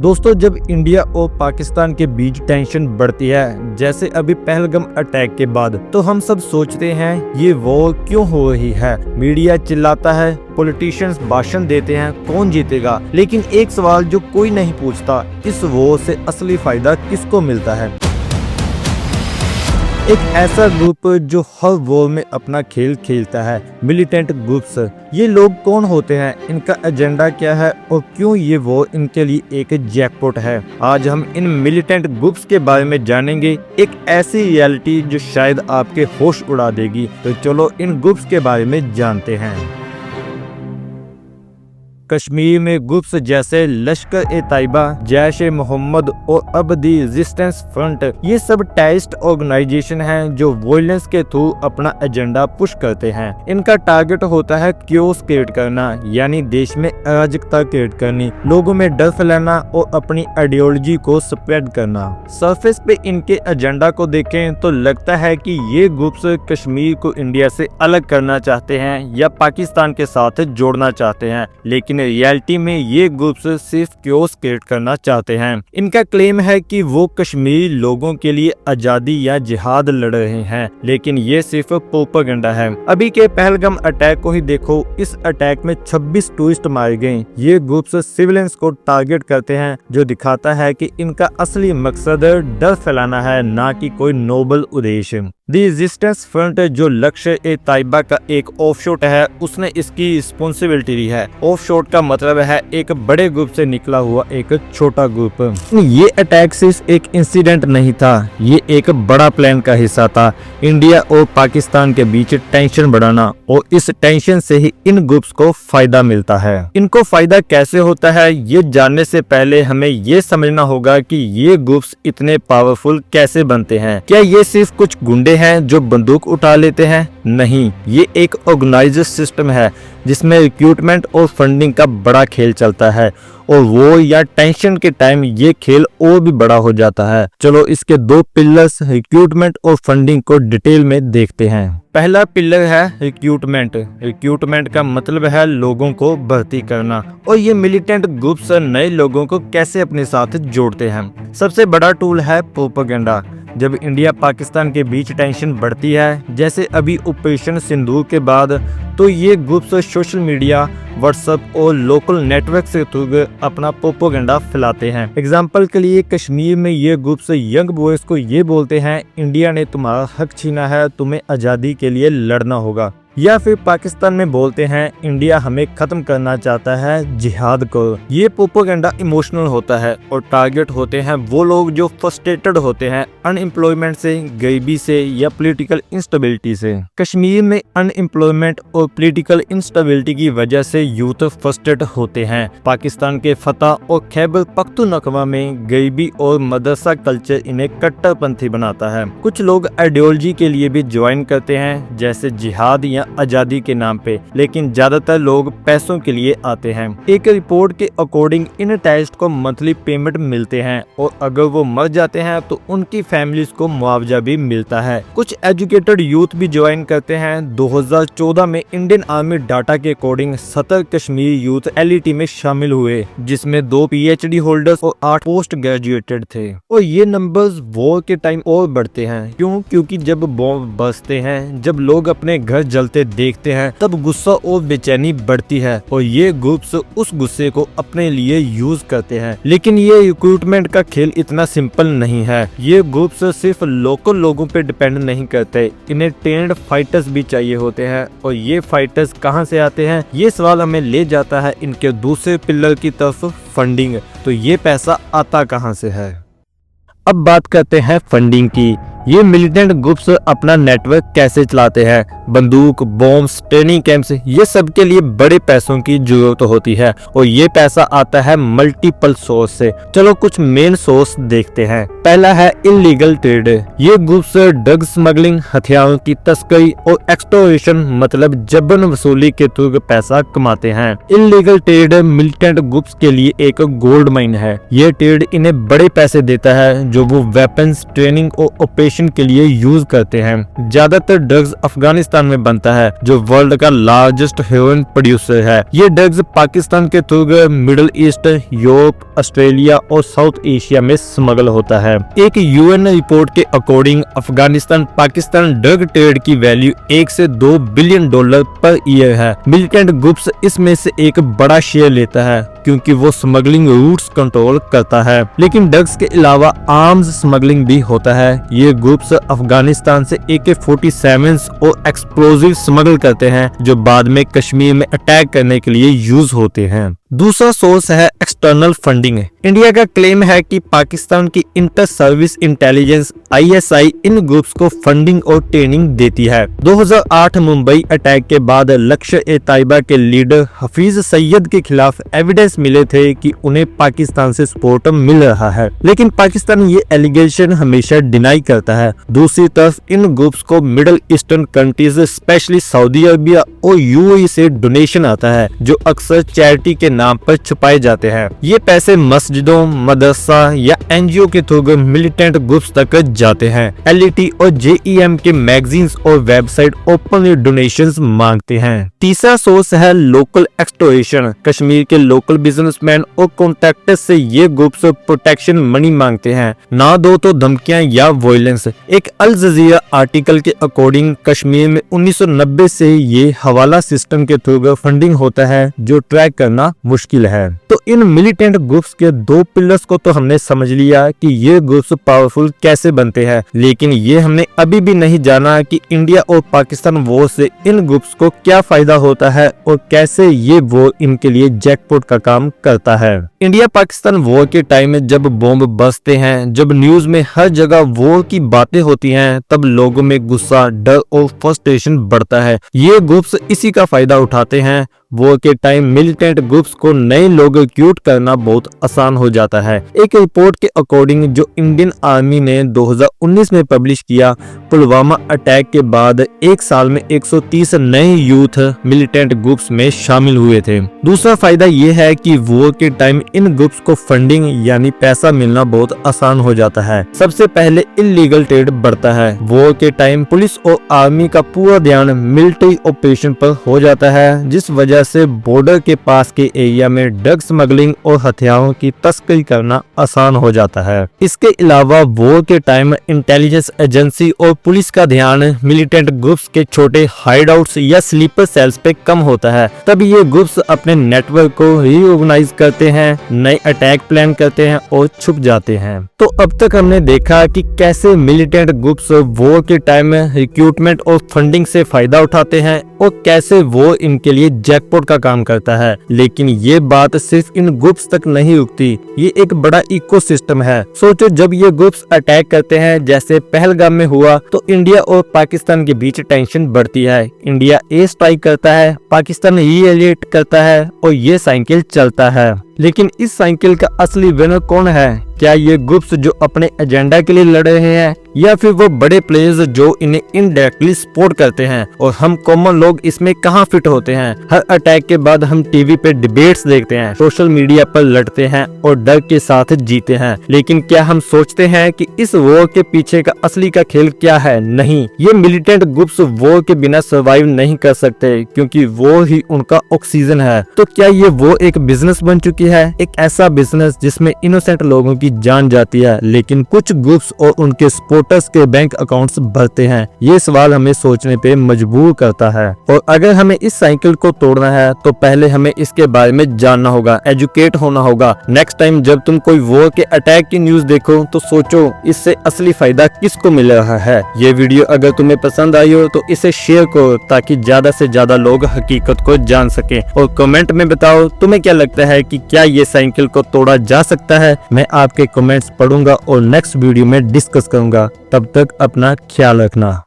दोस्तों, जब इंडिया और पाकिस्तान के बीच टेंशन बढ़ती है, जैसे अभी पहलगाम अटैक के बाद, तो हम सब सोचते हैं ये वॉर क्यों हो रही है। मीडिया चिल्लाता है, पॉलिटिशियंस भाषण देते हैं, कौन जीतेगा। लेकिन एक सवाल जो कोई नहीं पूछता, इस वॉर से असली फायदा किसको मिलता है। एक ऐसा ग्रुप जो हर वॉर में अपना खेल खेलता है, मिलिटेंट ग्रुप्स। ये लोग कौन होते हैं, इनका एजेंडा क्या है और क्यों ये वॉर इनके लिए एक जैकपॉट है। आज हम इन मिलिटेंट ग्रुप्स के बारे में जानेंगे, एक ऐसी रियलिटी जो शायद आपके होश उड़ा देगी। तो चलो इन ग्रुप्स के बारे में जानते हैं। कश्मीर में ग्रुप्स जैसे लश्कर-ए-तैयबा, जैश-ए-मोहम्मद और अबदी रेजिस्टेंस फ्रंट, ये सब टेररिस्ट ऑर्गेनाइजेशन हैं जो वायलेंस के थ्रू अपना एजेंडा पुश करते हैं। इनका टारगेट होता है क्योस क्रिएट करना, यानी देश में अराजकता क्रिएट करनी, लोगों में डर फैलाना और अपनी आइडियोलॉजी को स्प्रेड करना। सरफेस पे इनके एजेंडा को देखें तो लगता है कि ये ग्रुप्स कश्मीर को इंडिया से अलग करना चाहते हैं या पाकिस्तान के साथ जोड़ना चाहते हैं, लेकिन रियलिटी में ये ग्रुप्स सिर्फ क्योस क्रिएट करना चाहते हैं। इनका क्लेम है कि वो कश्मीरी लोगों के लिए आजादी या जिहाद लड़ रहे हैं, लेकिन ये सिर्फ प्रोपेगेंडा है। अभी के पहलगाम अटैक को ही देखो, इस अटैक में 26 टूरिस्ट मारे गए। ये ग्रुप्स सिविलियंस को टारगेट करते हैं, जो दिखाता है कि इनका असली मकसद डर फैलाना है, ना कि कोई नोबल उद्देश्य। द रेजिस्टेंस फ्रंट, जो लश्कर-ए-तैयबा का एक ऑफशोट है, उसने इसकी रिस्पॉन्सिबिलिटी ली है। ऑफशोट का मतलब है एक बड़े ग्रुप से निकला हुआ एक छोटा ग्रुप। ये अटैक सिर्फ एक इंसिडेंट नहीं था, ये एक बड़ा प्लान का हिस्सा था। इंडिया और पाकिस्तान के बीच टेंशन बढ़ाना, और इस टेंशन से ही इन ग्रुप्स को फायदा मिलता है। इनको फायदा कैसे होता है, ये जानने से पहले हमें ये समझना होगा कि ये ग्रुप्स इतने पावरफुल कैसे बनते हैं। क्या ये सिर्फ कुछ गुंडे हैं जो बंदूक उठा लेते हैं? नहीं, ये एक ऑर्गेनाइज्ड सिस्टम है जिसमें रिक्रूटमेंट और फंडिंग का बड़ा खेल चलता है, और वो या टेंशन के टाइम ये खेल और भी बड़ा हो जाता है। चलो इसके दो पिलर्स, रिक्रूटमेंट और फंडिंग, को डिटेल में देखते हैं। पहला पिलर है रिक्रूटमेंट। रिक्रूटमेंट का मतलब है लोगों को भर्ती करना, और ये मिलिटेंट ग्रुप्स नए लोगों को कैसे अपने साथ जोड़ते हैं। सबसे बड़ा टूल है प्रोपेगेंडा। जब इंडिया पाकिस्तान के बीच टेंशन बढ़ती है, जैसे अभी ऑपरेशन सिंदूर के बाद, तो ये ग्रुप्स सोशल मीडिया, व्हाट्सएप और लोकल नेटवर्क से थ्रू अपना प्रोपेगेंडा फैलाते हैं। एग्जाम्पल के लिए कश्मीर में ये ग्रुप्स यंग बॉयज को ये बोलते हैं, इंडिया ने तुम्हारा हक छीना है, तुम्हें आज़ादी के लिए लड़ना होगा। या फिर पाकिस्तान में बोलते हैं, इंडिया हमें खत्म करना चाहता है, जिहाद को। ये प्रोपेगेंडा इमोशनल होता है, और टारगेट होते हैं वो लोग जो फ्रस्ट्रेटेड होते हैं अनएम्प्लॉयमेंट से, गरीबी से या पॉलिटिकल इंस्टेबिलिटी से। कश्मीर में अनएम्प्लॉयमेंट और पॉलिटिकल इंस्टेबिलिटी की वजह से यूथ फ्रस्ट्रेट होते हैं। पाकिस्तान के फतह और खैबर पख्तूनख्वा में गरीबी और मदरसा कल्चर इन्हें कट्टरपंथी बनाता है। कुछ लोग आइडियोलॉजी के लिए भी ज्वाइन करते हैं, जैसे जिहाद या आजादी के नाम पे, लेकिन ज्यादातर लोग पैसों के लिए आते हैं। एक रिपोर्ट के अकॉर्डिंग इन टेररिस्ट को मंथली पेमेंट मिलते हैं, और अगर वो मर जाते हैं तो उनकी फैमिलीज को मुआवजा भी मिलता है। कुछ एजुकेटेड यूथ भी ज्वाइन करते हैं। 2014 में इंडियन आर्मी डाटा के अकॉर्डिंग 70 कश्मीरी यूथ एलईटी में शामिल हुए, जिसमें 2 PhD होल्डर्स और 8 पोस्ट ग्रेजुएटेड थे। और ये नंबर्स वॉर के टाइम और बढ़ते हैं। क्यों? क्योंकि जब बॉम्ब बजते हैं, जब लोग अपने घर जलते देखते हैं, तब गुस्सा और बेचैनी बढ़ती है, और ये ग्रुप्स उस गुस्से को अपने लिए यूज करते हैं। लेकिन ये रिक्रूटमेंट का खेल इतना सिंपल नहीं है। ये ग्रुप्स सिर्फ लोकल लोगों पे डिपेंड नहीं करते, इन्हें ट्रेन्ड फाइटर्स भी चाहिए होते हैं। और ये फाइटर्स कहां से आते हैं, ये सवाल हमें ले जाता है इनके दूसरे पिलर की तरफ, फंडिंग। तो ये पैसा आता कहां से है। अब बात करते हैं फंडिंग की। ये मिलिटेंट ग्रुप्स अपना नेटवर्क कैसे चलाते हैं। बंदूक, बॉम्ब्स, ट्रेनिंग कैंप्स, ये सब के लिए बड़े पैसों की जरूरत होती है, और ये पैसा आता है मल्टीपल सोर्स से। चलो कुछ मेन सोर्स देखते हैं। पहला है इलीगल ट्रेड। ये ग्रुप्स ड्रग स्मगलिंग, हथियारों की तस्करी और एक्सटोर्शन, मतलब जबरन वसूली के थ्रू पैसा कमाते हैं। इलीगल ट्रेड मिलिटेंट ग्रुप्स के लिए एक गोल्ड माइन है। ये ट्रेड इन्हें बड़े पैसे देता है, जो वो वेपन्स, ट्रेनिंग और ऑपरेशन डोनेशन के लिए यूज करते हैं। ज्यादातर ड्रग्स अफगानिस्तान में बनता है, जो वर्ल्ड का लार्जेस्ट हेरोइन प्रोड्यूसर है। ये ड्रग्स पाकिस्तान के through middle east, Europe, Australia और साउथ एशिया में स्मगल होता है। एक यूएन रिपोर्ट के according Afghanistan Pakistan drug trade की वैल्यू 1 से 2 बिलियन डॉलर पर ईयर है। मिलिटेंट ग्रुप्स इसमें से एक बड़ा शेयर लेता है क्योंकि वो स्मगलिंग रूट्स कंट्रोल करता है। लेकिन ड्रग्स के अलावा आर्म्स स्मगलिंग भी होता है। ये ग्रुप्स अफगानिस्तान से AK-47 और एक्सप्लोजिव स्मगल करते हैं, जो बाद में कश्मीर में अटैक करने के लिए यूज होते हैं। दूसरा सोर्स है एक्सटर्नल फंडिंग। इंडिया का क्लेम है कि पाकिस्तान की इंटर सर्विस इंटेलिजेंस ISI इन ग्रुप्स को फंडिंग और ट्रेनिंग देती है। 2008 मुंबई अटैक के बाद लश्कर-ए-तैयबा के लीडर हफीज सईद के खिलाफ एविडेंस मिले थे कि उन्हें पाकिस्तान से सपोर्ट मिल रहा है, लेकिन पाकिस्तान ये एलिगेशन हमेशा डिनाई करता है। दूसरी तरफ इन ग्रुप्स को middle eastern countries specially Saudi Arabia और UAE से डोनेशन आता है, जो अक्सर चैरिटी के नाम पर छुपाए जाते हैं। ये पैसे मस्जिदों, मदरसा या NGO के थ्रू मिलिटेंट ग्रुप्स तक जाते हैं। LET और JEM के मैगजीन्स और वेबसाइट ओपनली डोनेशंस मांगते हैं। तीसरा सोर्स है लोकल एक्सटोर्शन। कश्मीर के लोकल बिजनेसमैन और कॉन्ट्रैक्टर्स से ये ग्रुप्स प्रोटेक्शन मनी मांगते हैं, ना दो तो धमकियां या वायलेंस। एक अल जजीरा आर्टिकल के अकॉर्डिंग कश्मीर में 1990 से ये हवाला सिस्टम के थ्रू फंडिंग होता है, जो ट्रैक करना मुश्किल है। तो इन मिलिटेंट ग्रुप्स के दो पिलर्स को तो हमने समझ लिया कि ये ग्रुप्स पावरफुल कैसे बनते हैं, लेकिन ये हमने अभी भी नहीं जाना कि इंडिया और पाकिस्तान वॉर से इन ग्रुप्स को क्या फायदा होता है और कैसे ये वॉर इनके लिए जैकपॉट का काम करता है। इंडिया पाकिस्तान वॉर के टाइम में जब बॉम्ब बजते हैं, जब न्यूज में हर जगह वॉर की बातें होती हैं, तब लोगों में गुस्सा, डर और फ्रस्ट्रेशन बढ़ता है। ये ग्रुप्स इसी का फायदा उठाते हैं। वॉर के टाइम मिलिटेंट ग्रुप्स को नए लोग रिक्रूट करना बहुत आसान हो जाता है। एक रिपोर्ट के अकॉर्डिंग जो इंडियन आर्मी ने 2019 में पब्लिश किया, पुलवामा अटैक के बाद एक साल में 130 नए यूथ मिलिटेंट ग्रुप्स में शामिल हुए थे। दूसरा फायदा ये है कि वॉर के टाइम इन ग्रुप्स को फंडिंग यानी पैसा मिलना बहुत आसान हो जाता है। सबसे पहले इलीगल ट्रेड बढ़ता है। वॉर के टाइम पुलिस और आर्मी का पूरा ध्यान मिलिट्री ऑपरेशन पर हो जाता है, जिस वजह से बॉर्डर के पास के एरिया में ड्रग स्मगलिंग और हथियारों की तस्करी करना आसान हो जाता है। इसके अलावा वॉर के टाइम इंटेलिजेंस एजेंसी और पुलिस का ध्यान मिलिटेंट ग्रुप्स के छोटे हाइडआउट्स या स्लीपर सेल्स पे कम होता है। तब ये ग्रुप्स अपने नेटवर्क को रीऑर्गेनाइज करते हैं, नए अटैक प्लान करते हैं और छुप जाते हैं। तो अब तक हमने देखा कि कैसे मिलिटेंट ग्रुप्स वॉर के टाइम रिक्रूटमेंट और फंडिंग से फायदा उठाते हैं और कैसे वॉर इनके लिए जैकपॉट का काम करता है। लेकिन ये बात सिर्फ इन ग्रुप्स तक नहीं रुकती, ये एक बड़ा इकोसिस्टम है। सोचो जब ये ग्रुप्स अटैक करते हैं, जैसे पहलगाम में हुआ, तो इंडिया और पाकिस्तान के बीच टेंशन बढ़ती है। इंडिया एयर स्ट्राइक करता है, पाकिस्तान रिएलिएट करता है और ये साइकिल चलता है। लेकिन इस साइकिल का असली विनर कौन है? क्या ये ग्रुप्स जो अपने एजेंडा के लिए लड़ रहे हैं, या फिर वो बड़े प्लेयर्स जो इन्हें इनडायरेक्टली सपोर्ट करते हैं? और हम कॉमन लोग इसमें कहाँ फिट होते हैं? हर अटैक के बाद हम टीवी पे डिबेट्स देखते हैं, सोशल मीडिया पर लड़ते हैं और डर के साथ जीते हैं। लेकिन क्या हम सोचते हैं कि इस वॉर के पीछे का असली का खेल क्या है? नहीं, ये मिलिटेंट ग्रुप्स वॉर के बिना सर्वाइव नहीं कर सकते, क्योंकि वॉर ही उनका ऑक्सीजन है। तो क्या ये वॉर एक बिजनेस बन चुकी है, एक ऐसा बिजनेस जिसमें इनोसेंट लोगों की जान जाती है, लेकिन कुछ ग्रुप्स और उनके सपोर्टर्स के बैंक अकाउंट्स भरते हैं? ये सवाल हमें सोचने पे मजबूर करता है। और अगर हमें इस साइकिल को तोड़ना है, तो पहले हमें इसके बारे में जानना होगा, एजुकेट होना होगा। नेक्स्ट टाइम जब तुम कोई वॉर के अटैक की न्यूज देखो, तो सोचो इससे असली फायदा किसको मिल रहा है। ये वीडियो अगर तुम्हें पसंद आई हो, तो इसे शेयर करो ताकि ज्यादा से ज्यादा लोग हकीकत को जान सके। और कमेंट में बताओ तुम्हें क्या लगता है कि क्या ये साइकिल को तोड़ा जा सकता है। मैं आपके कमेंट्स पढ़ूंगा और नेक्स्ट वीडियो में डिस्कस करूंगा। तब तक अपना ख्याल रखना।